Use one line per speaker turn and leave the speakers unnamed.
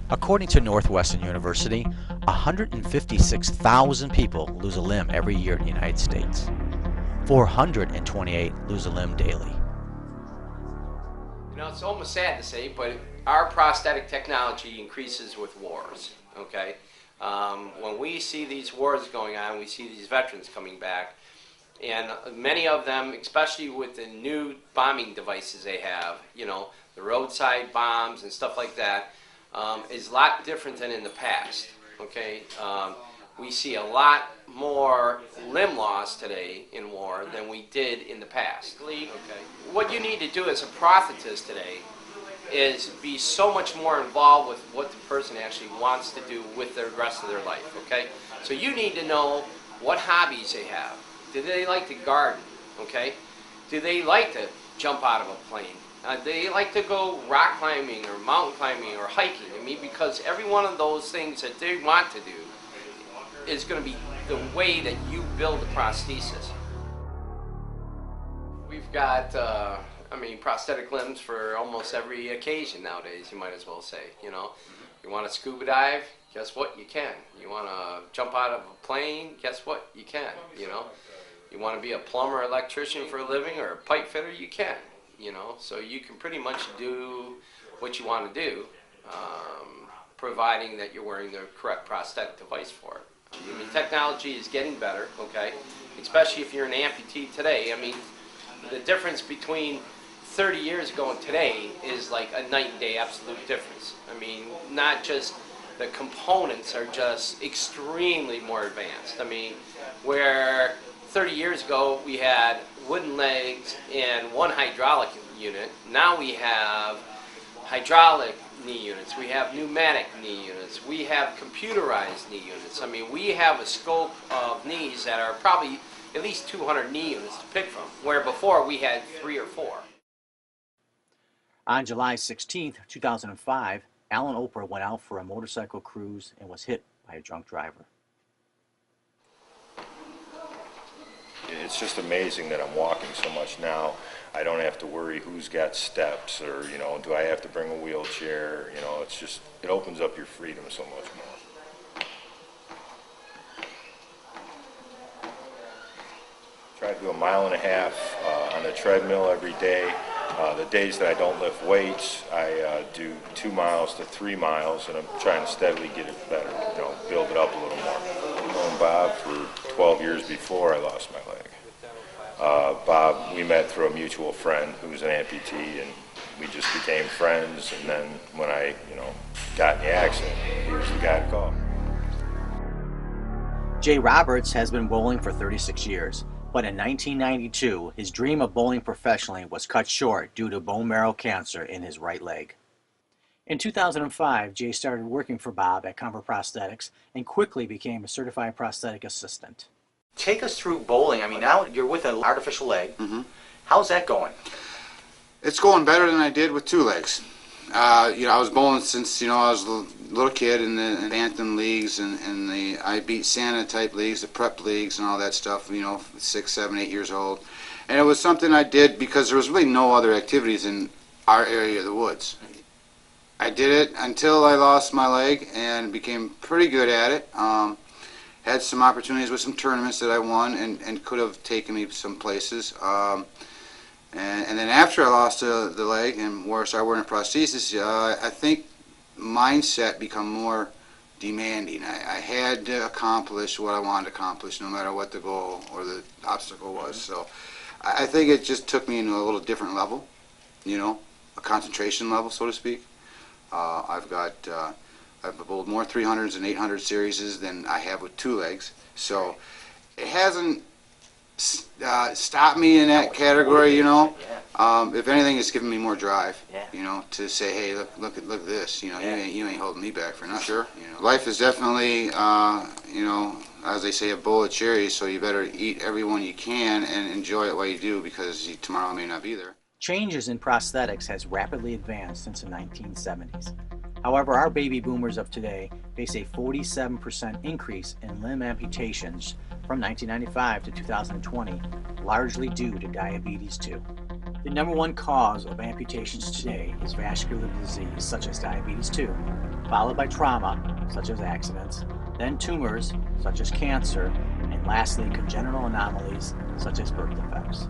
According to Northwestern University, 156,000 people lose a limb every year in the United States. 428 lose a limb daily.
You know, it's almost sad to say, but our prosthetic technology increases with wars, okay? When we see these wars going on, we see these veterans coming back, and many of them, especially with the new bombing devices they have, you know, the roadside bombs and stuff like that, is a lot different than in the past, okay? We see a lot more limb loss today in war than we did in the past. Okay. What you need to do as a prosthetist today is be so much more involved with what the person actually wants to do with the rest of their life, okay? So you need to know what hobbies they have. Do they like to garden, okay? Do they like to jump out of a plane? They like to go rock climbing or mountain climbing or hiking. I mean, because every one of those things that they want to do is going to be the way that you build a prosthesis. We've got, prosthetic limbs for almost every occasion nowadays, you might as well say, you know. You want to scuba dive? Guess what? You can. You want to jump out of a plane? Guess what? You can, you know. You want to be a plumber or electrician for a living or a pipe fitter? You can, you know. So you can pretty much do what you want to do, providing that you're wearing the correct prosthetic device for it. I mean, technology is getting better, okay? Especially if you're an amputee today. I mean, the difference between 30 years ago and today is like a night and day absolute difference. I mean, not just the components are just extremely more advanced. I mean, where 30 years ago we had wooden legs and one hydraulic unit, now we have hydraulic knee units, we have pneumatic knee units, we have computerized knee units. I mean, we have a scope of knees that are probably at least 200 knee units to pick from, where before we had 3 or 4.
On July 16, 2005, Alan Oprah went out for a motorcycle cruise and was hit by a drunk driver.
It's just amazing that I'm walking so much now. I don't have to worry who's got steps or, you know, do I have to bring a wheelchair? You know, it's just, it opens up your freedom so much more. Try to do 1.5 miles on the treadmill every day. The days that I don't lift weights, I do 2 miles to 3 miles, and I'm trying to steadily get it better, you know, build it up a little more. I've known Bob for 12 years before I lost my leg. Bob, we met through a mutual friend who was an amputee, and we just became friends, and then when I, you know, got in the accident, he was the guy to call.
Jay Roberts has been bowling for 36 years. But in 1992, his dream of bowling professionally was cut short due to bone marrow cancer in his right leg. In 2005, Jay started working for Bob at Comfort Prosthetics and quickly became a certified prosthetic assistant. Take us through bowling. I mean, now you're with an artificial leg. Mm-hmm. How's that going?
It's going better than I did with 2 legs. I was bowling since, I was a little kid in the Anthem leagues and the I Beat Santa type leagues, the prep leagues and all that stuff, 6, 7, 8 years old. And it was something I did because there was really no other activities in our area of the woods. I did it until I lost my leg and became pretty good at it. Had some opportunities with some tournaments that I won and could have taken me some places. And then after I lost the leg and started wearing a prosthesis, I think mindset become more demanding. I had to accomplish what I wanted to accomplish, no matter what the goal or the obstacle was. So I think it just took me into a little different level, a concentration level, so to speak. I've bowled more 300s and 800 series than I have with 2 legs. So it hasn't stopped me in that category, If anything, it's given me more drive, to say, hey, look at this, you ain't holding me back for nothing. Sure. Life is definitely, as they say, a bowl of cherries, so you better eat every one you can and enjoy it while you do, because tomorrow may not be there.
Changes in prosthetics has rapidly advanced since the 1970s. However, our baby boomers of today face a 47% increase in limb amputations from 1995 to 2020, largely due to diabetes 2. The number one cause of amputations today is vascular disease such as diabetes 2, followed by trauma, such as accidents, then tumors, such as cancer, and lastly, congenital anomalies, such as birth defects.